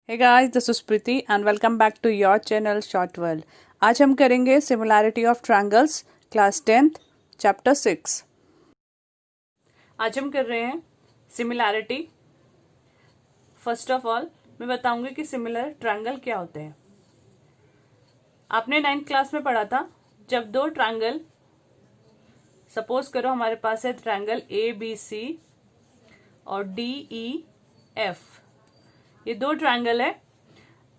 Hey guys, this is Preeti and welcome back to your channel Short World. आज हम करेंगे similarity of triangles class 10th chapter 6। आज हम कर रहे हैं सिमिलैरिटी। फर्स्ट ऑफ ऑल मैं बताऊंगी कि सिमिलर ट्रायंगल क्या होते हैं। आपने 9th क्लास में पढ़ा था, जब दो ट्रायंगल, सपोज करो हमारे पास है ट्रायंगल ABC और DEF, ये दो ट्रायंगल है।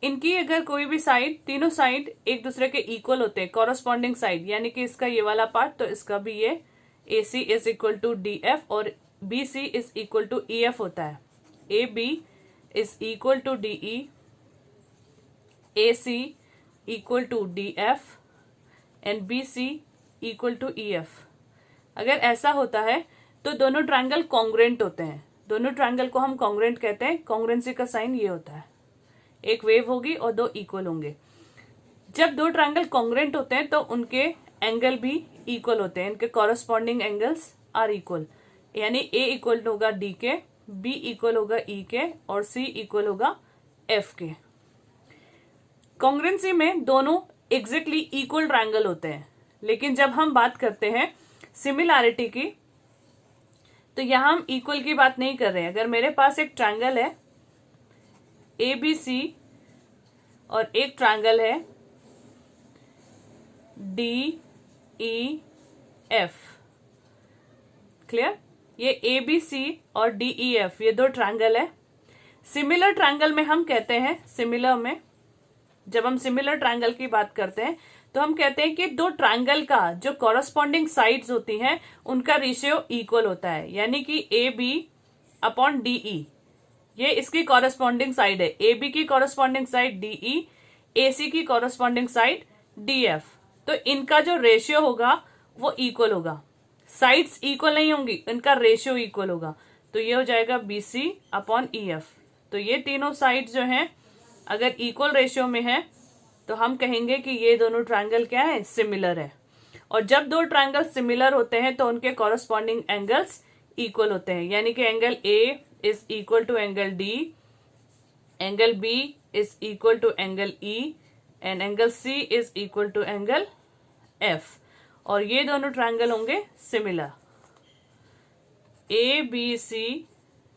इनकी अगर कोई भी साइड, तीनों साइड एक दूसरे के इक्वल होते हैं, कॉरस्पॉन्डिंग साइड, यानी कि इसका ये वाला पार्ट तो इसका भी ये AC is equal to DF और BC is equal to EF होता है। AB is equal to DE, AC equal to DF and BC equal to EF। अगर ऐसा होता है तो दोनों ट्रायंगल कॉन्ग्रुएंट होते हैं। दोनों ट्रायंगल को हम कॉन्ग्रुएंट कहते हैं। कॉन्ग्रुएंसी का साइन ये होता है, एक वेव होगी और दो इक्वल होंगे। जब दो ट्रायंगल कॉन्ग्रुएंट होते हैं तो उनके एंगल भी इक्वल होते हैं, इनके कॉरस्पॉन्डिंग एंगल्स आर इक्वल, यानी A इक्वल होगा D के, B इक्वल होगा E के और C इक्वल होगा F के। कॉन्ग्रुएंसी में दोनों एग्जैक्टली इक्वल ट्रायंगल होते हैं, लेकिन जब हम बात करते हैं सिमिलैरिटी की तो यहां हम इक्वल की बात नहीं कर रहे हैं। अगर मेरे पास एक ट्रायंगल है ABC और एक ट्रायंगल है DEF, क्लियर? ये ABC और DEF ये दो ट्रायंगल है। सिमिलर ट्रायंगल में हम कहते हैं, सिमिलर में जब हम सिमिलर ट्रायंगल की बात करते हैं तो हम कहते हैं कि दो ट्रायंगल का जो कॉरस्पॉन्डिंग साइड्स होती हैं उनका रेशियो इक्वल होता है, यानी कि AB अपॉन DE, ये इसकी कॉरस्पॉन्डिंग साइड है। AB की कॉरस्पॉन्डिंग साइड DE, AC की कॉरस्पॉन्डिंग साइड DF, तो इनका जो रेशियो होगा वो इक्वल होगा। साइड्स इक्वल नहीं होंगी, इनका रेशियो इक्वल होगा, तो ये हो जाएगा BC अपॉन EF। तो ये तीनों साइड जो हैं अगर इक्वल रेशियो में है तो हम कहेंगे कि ये दोनों ट्रायंगल क्या है, सिमिलर है। और जब दो ट्रायंगल सिमिलर होते हैं तो उनके कॉरस्पॉन्डिंग एंगल्स इक्वल होते हैं, यानी कि angle A is equal to angle D, angle B is equal to angle E and angle C is equal to angle F, और ये दोनों ट्रायंगल होंगे similar. ABC,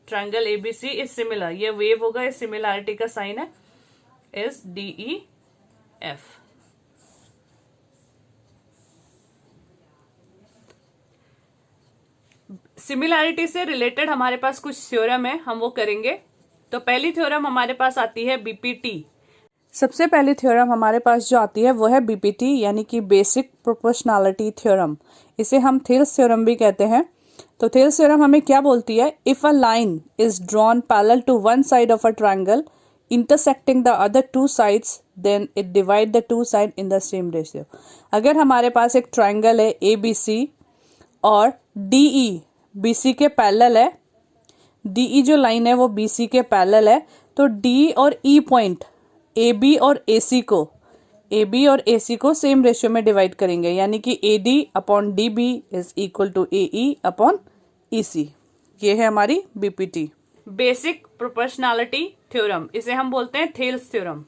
triangle ABC is similar, ये वेव होगा, ये सिमिलैरिटी का साइन है, इज DEF। सिमिलैरिटी से रिलेटेड हमारे पास कुछ थ्योरम है, हम वो करेंगे। तो पहली थ्योरम हमारे पास आती है BPT। सबसे पहली थ्योरम हमारे पास जो आती है वो है BPT, यानी कि बेसिक प्रोपोर्शनैलिटी थ्योरम। इसे हम थेल्स थ्योरम भी कहते हैं। तो थेल्स थ्योरम हमें क्या बोलती है? If a line is drawn parallel to one side of a triangle intersecting the other two sides, then it divide the two side in the same ratio। अगर हमारे पास एक ट्रायंगल है ABC और DE BC के parallel है, DE जो line है वो BC के पैरेलल है, तो D और E पॉइंट AB और AC को सेम रेशियो में डिवाइड करेंगे, यानी कि AD upon DB is equal to AE upon EC। ये है हमारी BPT, बेसिक प्रोपोर्शनैलिटी थ्योरम। इसे हम बोलते हैं थेल्स थ्योरम।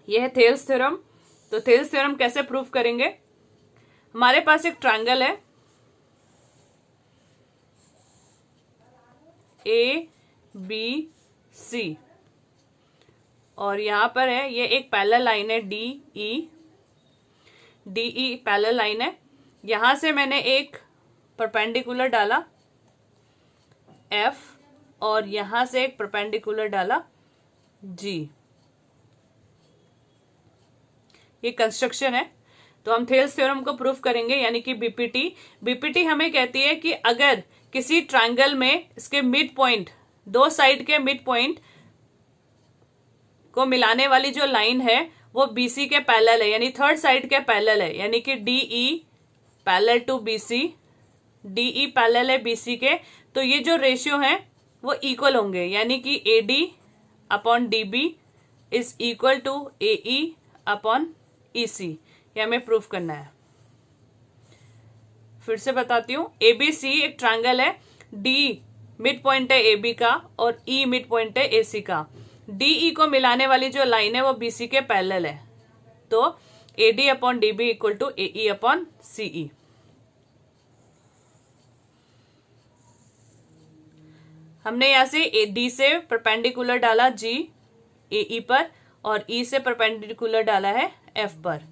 ये है थेल्स थ्योरम। तो थेल्स थ्योरम कैसे प्रूव करेंगे? हमारे पास एक ट्रायंगल है ABC और यहां पर है, ये एक पैरेलल लाइन है DE पैरेलल लाइन है। यहां से मैंने एक परपेंडिकुलर डाला F और यहां से एक परपेंडिकुलर डाला G। ये कंस्ट्रक्शन है। तो हम थेल्स थ्योरम को प्रूफ करेंगे, यानी कि BPT हमें कहती है कि अगर किसी ट्रायंगल में इसके मिड पॉइंट, दो साइड के मिड पॉइंट को मिलाने वाली जो लाइन है वो BC के पैरेलल है, यानी थर्ड साइड के पैरेलल है, यानी कि DE parallel to BC, DE parallel है BC के, तो ये जो रेशियो है वो इक्वल होंगे, यानी कि AD upon DB is equal to AE upon EC। ये हमें प्रूफ करना है। फिर से बताती हूं, ABC एक ट्रायंगल है, मिड पॉइंट है ए बी का और ई मिड पॉइंट है ए सी का। डी ई को मिलाने वाली जो लाइन है वो बी सी के पैरेलल है, तो A D upon D B equal to A E upon C E. हमने यहां से डी से परपेंडिकुलर डाला जी ए ई पर और ई से परपेंडिकुलर डाला है एफ पर।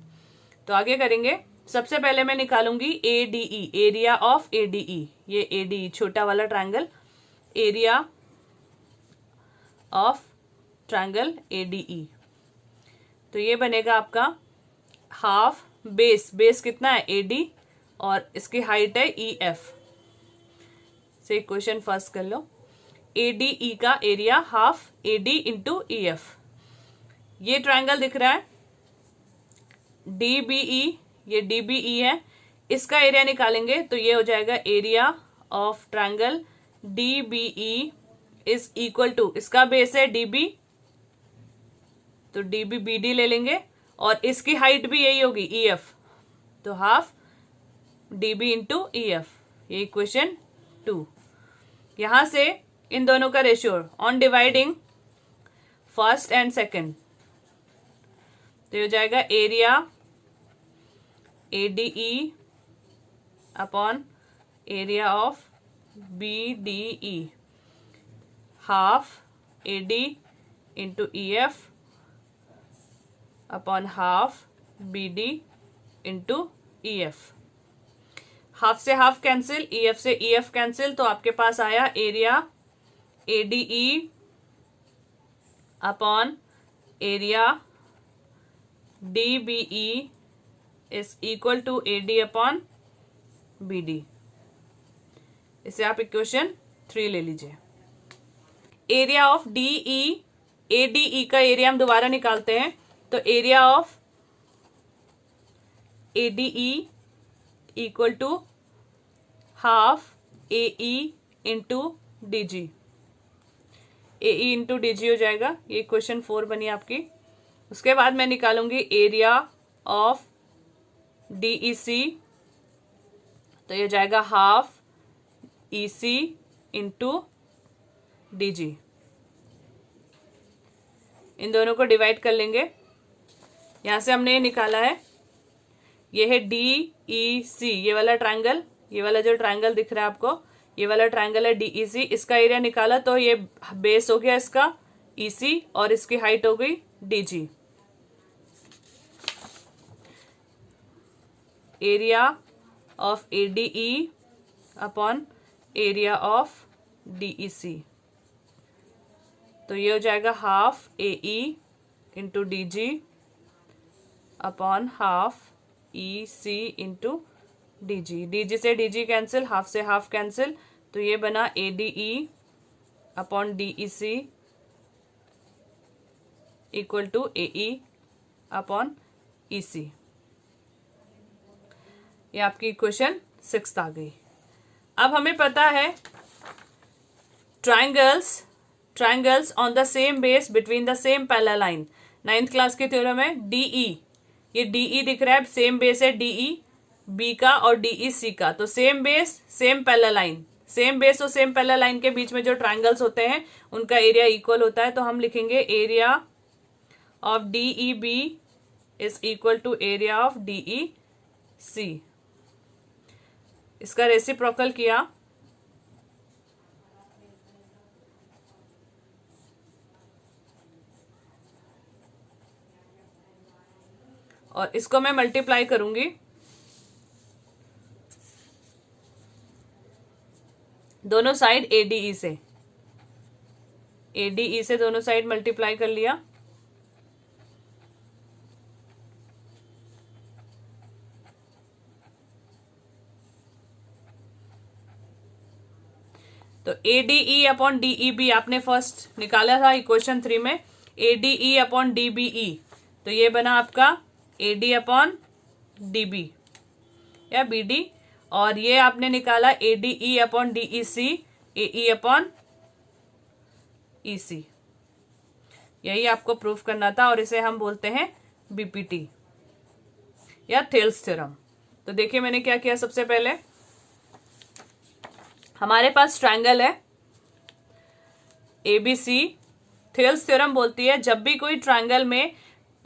तो आगे करेंगे। सबसे पहले मैं निकालूंगी A D E, area of A D E. ये ए डी ई छोटा वाला triangle, area of triangle A D E. तो ये बनेगा आपका हाफ बेस, बेस कितना है ए डी और इसकी हाइट है ई एफ। से इक्वेशन फर्स्ट कर लो। ए डी ई का area half A D into E F. ये ट्रायंगल दिख रहा है डी बी ई, ये डी बी ई है, इसका एरिया निकालेंगे तो ये हो जाएगा area of triangle D B E is equal to, इसका बेस है डी बी तो डी बी बी डी ले लेंगे और इसकी हाइट भी यही होगी ई एफ, तो half D B into E F. ये इक्वेशन 2। यहां से इन दोनों का ratio on dividing first and second, तो ये हो जाएगा area A D E upon area of B D E, half A D into E F upon half B D into E F. Half से हाफ कैंसिल, ई एफ से E F cancel, तो आपके पास आया area A D E upon area D B E is equal to A D upon B D. इसे आप equation 3 ले लीजिए। Area of D E, A D E का एरिया हम दोबारा निकालते हैं, तो area of A D E equal to half A E into D ji, A E into D जी हो जाएगा। ये क्वेश्चन 4 बनी आपकी। उसके बाद मैं निकालूंगी area of D E C, तो ये जाएगा half E C into D जी। इन दोनों को डिवाइड कर लेंगे। यहां से हमने ये निकाला है, ये है डी ई सी, ये वाला ट्रायंगल, ये वाला जो ट्रायंगल दिख रहा है आपको, ये वाला ट्रायंगल है डी ई सी। इसका एरिया निकाला तो ये बेस हो गया इसका ई सी और इसकी हाइट हो गई D G. Area of A D E upon area of D E C, तो ये हो जाएगा half A E into D G upon half E C into D G. D G से डी जी कैंसिल, हाफ से half cancel, तो ये बना A D E upon D E C equal to A E upon E C. ये आपकी equation 6 आ गई। अब हमें पता है triangles on the same base between the same parallel line. 9th class के थ्योरम है डीई, ये डीई दिख रहा है, सेम बेस है डीई बी का और डीई सी का, तो same base same parallel line, same base और सेम पैरेलल लाइन के बीच में जो ट्रायंगल्स होते हैं उनका एरिया इक्वल होता है। तो हम लिखेंगे area of D E B is equal to area of D E C. इसका रेसिप्रोकल किया और इसको मैं मल्टीप्लाई करूंगी दोनों साइड एडीई से, एडीई से दोनों साइड मल्टीप्लाई कर लिया। तो एडीई अपॉन डीई बी आपने फर्स्ट निकाला था इक्वेशन 3 में, एडीई अपॉन डीबीई, तो ये बना आपका एडी अपॉन डीबी या बीडी, और ये आपने निकाला एडीई अपॉन डीई सी, एई अपॉन ईसी। यही आपको प्रूफ करना था और इसे हम बोलते हैं बीपीटी या थेल्स थ्योरम। तो देखिए मैंने क्या किया, सबसे पहले हमारे पास ट्रायंगल है ABC। थेल्स थ्योरम बोलती है जब भी कोई ट्रायंगल में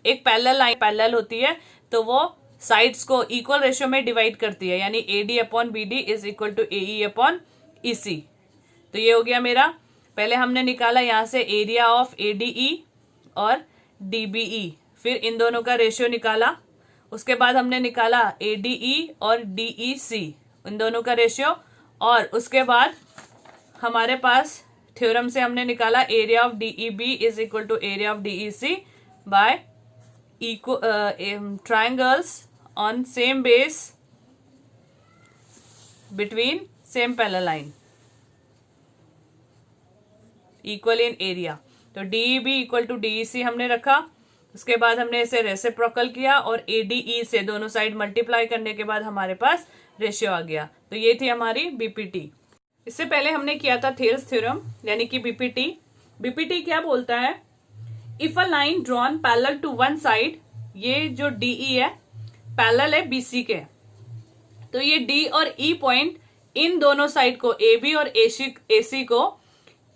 एक पैरेलल लाइन पैरेलल होती है तो वो साइड्स को इक्वल रेशियो में डिवाइड करती है, यानी AD upon BD is equal to AE upon EC। तो ये हो गया मेरा, पहले हमने निकाला यहाँ से एरिया ऑफ ADE और DBE, फिर इन दोनों का रेशियो निकाला। उसके बाद हमने निकाला ADE और DEC, इन दोनों का रेशियो। और उसके बाद हमारे पास थ्योरम से हमने निकाला area of DEB is equal to area of DEC by triangles on same base between same parallel line equal in area। तो DEB इक्वल टू DEC हमने रखा। उसके बाद हमने इसे रेसिप्रोकल किया और ADE से दोनों साइड मल्टीप्लाई करने के बाद हमारे पास रेशियो आ गया। तो ये थी हमारी BPT। इससे पहले हमने किया था थेल्स थ्योरम यानी कि BPT। BPT क्या बोलता है, if a line drawn parallel to one side, ये जो DE है पैरेलल है BC के, तो ये D और E पॉइंट इन दोनों साइड को AB और AC को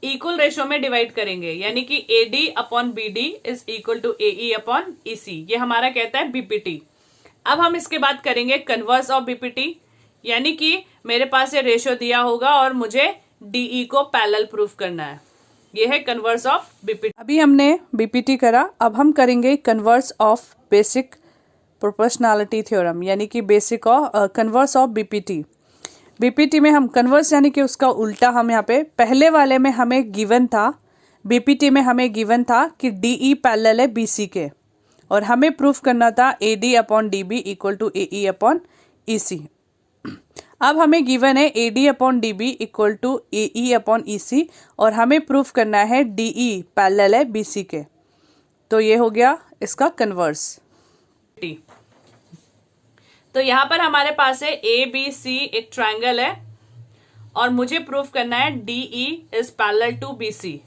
इक्वल रेशियो में डिवाइड करेंगे, यानी कि AD upon BD is equal to AE upon EC। ये हमारा कहता है BPT। अब हम इसके बाद करेंगे कन्वर्स ऑफ BPT, यानी कि मेरे पास ये रेशियो दिया होगा और मुझे DE को पैरेलल प्रूफ करना है। ये है कन्वर्स ऑफ BPT। अभी हमने BPT करा, अब हम करेंगे converse of basic proportionality theorem, यानी कि basic of converse of BPT। BPT में हम कन्वर्स यानी कि उसका उल्टा, हम यहाँ पे पहले वाले में हमें गिवन था, BPT में हमें गिवन था कि DE पैरेलल है BC के और हमें प्रूफ करना था AD upon DB equal to AE upon EC। अब हमें गिवन है AD upon DB equal to AE upon EC और हमें प्रूफ करना है DE पैरेलल है BC के। तो ये हो गया इसका कन्वर्स। तो यहां पर हमारे पास है ABC एक ट्रायंगल है और मुझे प्रूफ करना है DE is parallel to BC।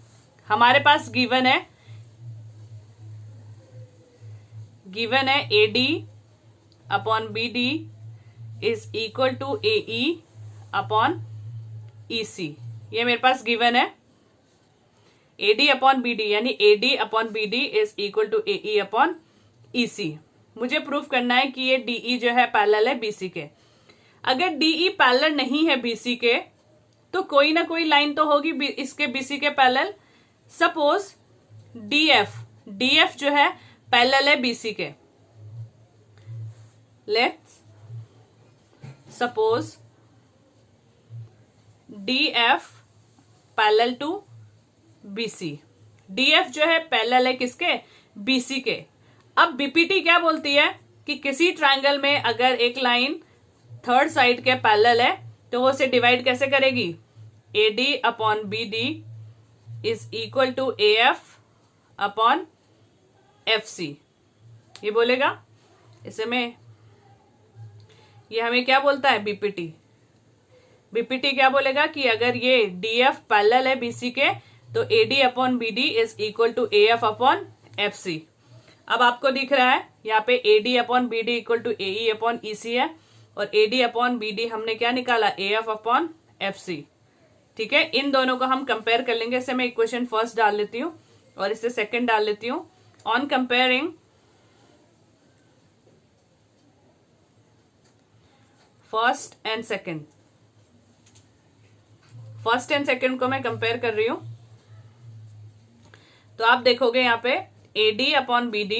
हमारे पास गिवन है AD upon BD is equal to AE upon EC। ये मेरे पास गिवन है AD अपॉन BD, यानी AD upon BD is equal to AE upon EC। मुझे प्रूफ करना है कि ये DE जो है पैरेलल है BC के। अगर DE पैरेलल नहीं है BC के तो कोई ना कोई लाइन तो होगी इसके BC के पैरेलल। सपोज DF जो है पैरेलल है BC के। Let's suppose DF parallel to BC। DF जो है पैरेलल है किसके, BC के। अब BPT क्या बोलती है कि किसी ट्रायंगल में अगर एक लाइन थर्ड साइड के पैरेलल है तो वो उसे डिवाइड कैसे करेगी, AD upon BD is equal to AF upon FC। ये बोलेगा इसे में, ये हमें क्या बोलता है BPT क्या बोलेगा कि अगर ये DF पैरेलल है BC के तो AD upon BD is equal to AF upon FC। अब आपको दिख रहा है यहाँ पे AD upon BD equal to AE upon EC है और AD अपॉन BD हमने क्या निकाला, AF अपॉन FC। ठीक है, इन दोनों को हम कंपेयर कर लेंगे। इसे मैं इक्वेशन फर्स्ट डाल लेती हूँ और इसे सेकंड डाल लेती हूँ। On comparing first and second को मैं कंपेयर कर रही हूं, तो आप देखोगे यहाँ पे AD अपॉन BD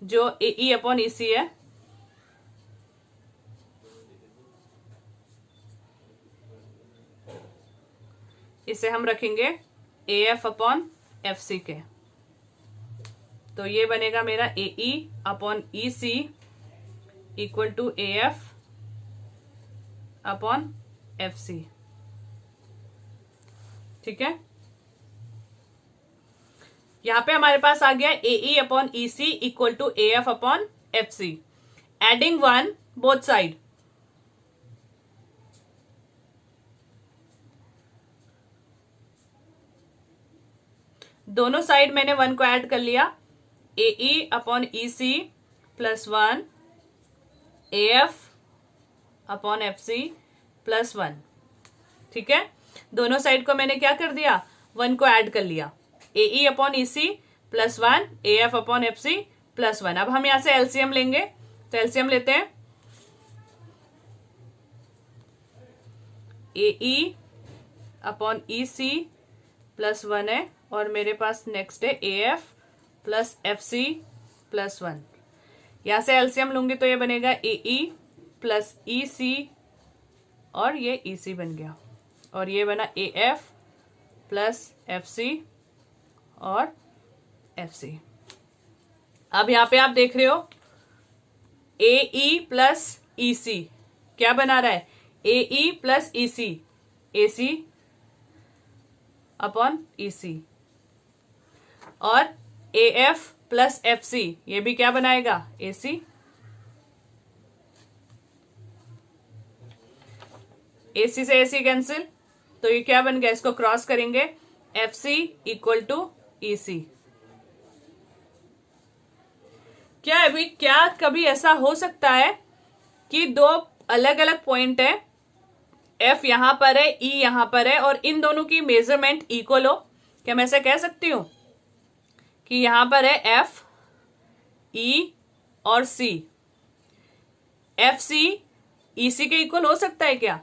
जो AE अपॉन EC है, इसे हम रखेंगे AF अपॉन FC के। तो ये बनेगा मेरा AE upon EC equal to AF upon FC। ठीक है, यहां पे हमारे पास आ गया AE upon EC equal to AF upon FC। Adding one both side, दोनों साइड मैंने 1 को ऐड कर लिया। AE upon EC plus 1 AF upon FC plus 1। ठीक है, दोनों साइड को मैंने क्या कर दिया, 1 को ऐड कर लिया, AE upon EC plus 1 AF upon FC plus 1। अब हम यहां से एलसीएम लेंगे, तो एलसीएम लेते हैं, AE अपॉन EC प्लस 1 है, और मेरे पास नेक्स्ट है AF प्लस FC प्लस 1। यहां से एलसीएम लूंगी तो ये बनेगा AE प्लस EC, और ये EC बन गया, और ये बना AF प्लस FC और FC। अब यहां पे आप देख रहे हो AE प्लस EC क्या बना रहा है, AE plus EC, AC upon EC, और AF प्लस FC ये भी क्या बनाएगा, AC। AC से AC कैंसिल, तो ये क्या बन गया, इसको क्रॉस करेंगे, FC इक्वल टू EC। क्या कभी ऐसा हो सकता है कि दो अलग अलग पॉइंट है, F यहां पर है, E यहां पर है, और इन दोनों की मेजरमेंट इक्वल हो? क्या मैं ऐसा कह सकती हूं कि यहां पर है F, E और C, FC EC के इक्वल हो सकता है क्या?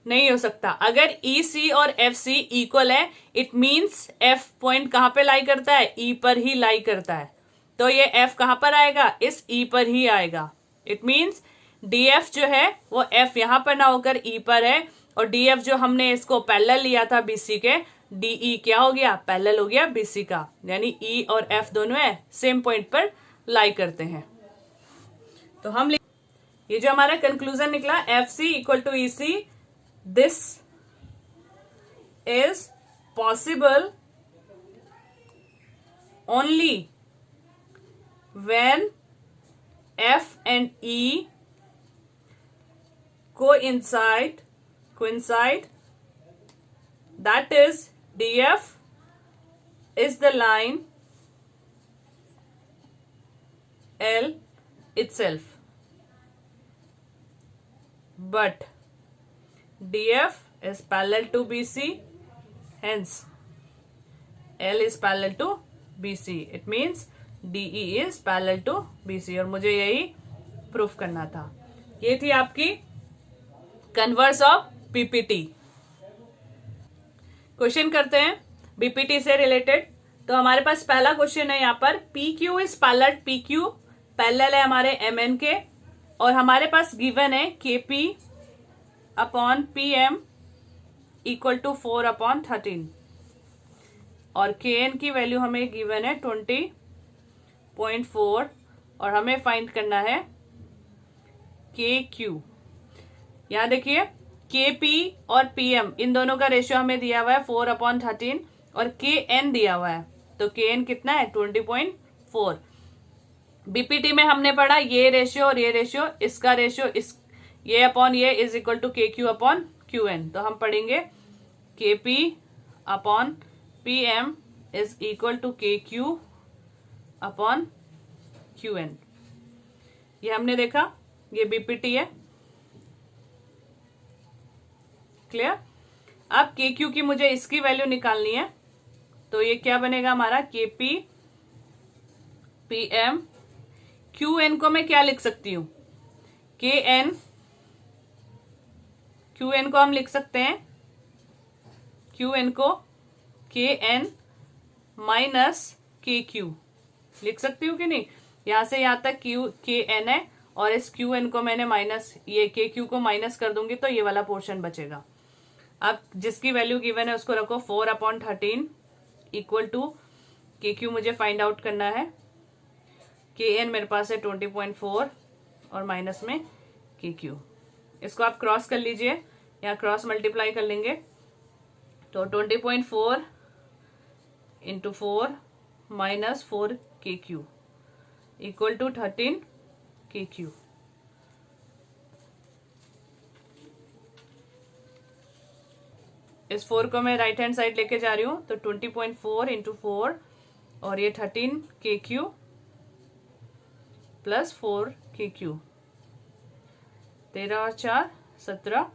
नहीं हो सकता। अगर EC और FC इक्वल है, इट मींस F पॉइंट कहां पे लाई करता है, E पर ही लाई करता है, तो ये F कहां पर आएगा, इस E पर ही आएगा। इट मींस DF जो है वो F यहां पर ना होकर E पर है, और DF जो हमने इसको पैरेलल लिया था BC के, DE क्या हो गया, पैरेलल हो गया BC का, यानी E और F दोनों है सेम पॉइंट पर लाई करते हैं। तो हम ये जो हमारा कंक्लूजन निकला, FC equal to EC, this is possible only when F and E coincide, that is DF is the line L itself, but DF is parallel to BC, hence L is parallel to BC, it means DE is parallel to BC, और मुझे यही proof करना था। ये थी आपकी converse of PPT. Question करते हैं बीपीटी से रिलेटेड। तो हमारे पास पहला क्वेश्चन है यहाँ पर, PQ is parallel, PQ parallel है हमारे MN के, और हमारे पास गिवन है KP upon PM equal to 4 upon 13, और KN की वैल्यू हमें गिवन है 20.4, और हमें फाइंड करना है KQ। यहां देखिए KP और PM इन दोनों का रेशियो हमें दिया हुआ है 4 अपॉन 13, और KN दिया हुआ है, तो KN कितना है 20.4। बीपीटी में हमने पढ़ा ये रेशियो और ये रेशियो, इसका रेशियो इस ये अपॉन ये is equal to KQ upon QN, तो हम पढ़ेंगे KP upon PM is equal to KQ upon QN। ये हमने देखा, ये बीपीटी है, क्लियर। अब KQ की मुझे इसकी वैल्यू निकालनी है, तो ये क्या बनेगा हमारा KP PM, QN को मैं क्या लिख सकती हूं, QN को हम लिख सकते हैं, QN को KN माइनस KQ लिख सकती हूँ कि नहीं। यहां से यहां तक KN है, और इस QN को मैंने माइनस, ये KQ को माइनस कर दूंगी तो ये वाला पोर्शन बचेगा। अब जिसकी वैल्यू गिवन है उसको रखो 4 अपॉन 13 इक्वल टू KQ मुझे फाइंड आउट करना है, KN मेरे पास है 20.4 और माइनस में KQ। इसको आप क्रॉस कर लीजिए, यहाँ क्रॉस मल्टीप्लाई कर लेंगे, तो 20.4 into 4 minus 4 KQ equal to 13 KQ। इस 4 को मैं राइट हैंड साइड लेके जा रही हूं, तो 20.4 इंटू 4 और ये 13 KQ प्लस 4 KQ, 13 और 4 17,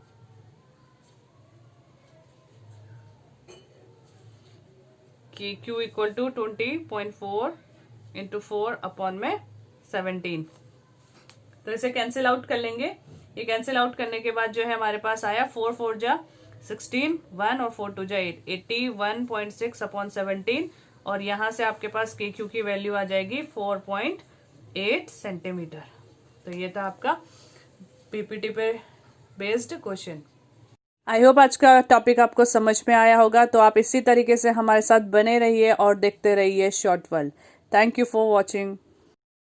कि Q equal to 20.4 into 4 upon में 17। तो इसे कैंसिल आउट कर लेंगे। ये कैंसिल आउट करने के बाद जो है हमारे पास आया 4 4 जा 16, 1 और 4 2 जा 8, 81.6 अपॉन 17। और यहां से आपके पास KQ की वैल्यू आ जाएगी 4.8 सेंटीमीटर। तो ये था आपका पीपीटी पे बेस्ड क्वेश्चन। आई होप आज का टॉपिक आपको समझ में आया होगा। तो आप इसी तरीके से हमारे साथ बने रहिए और देखते रहिए short world. Thank you for watching.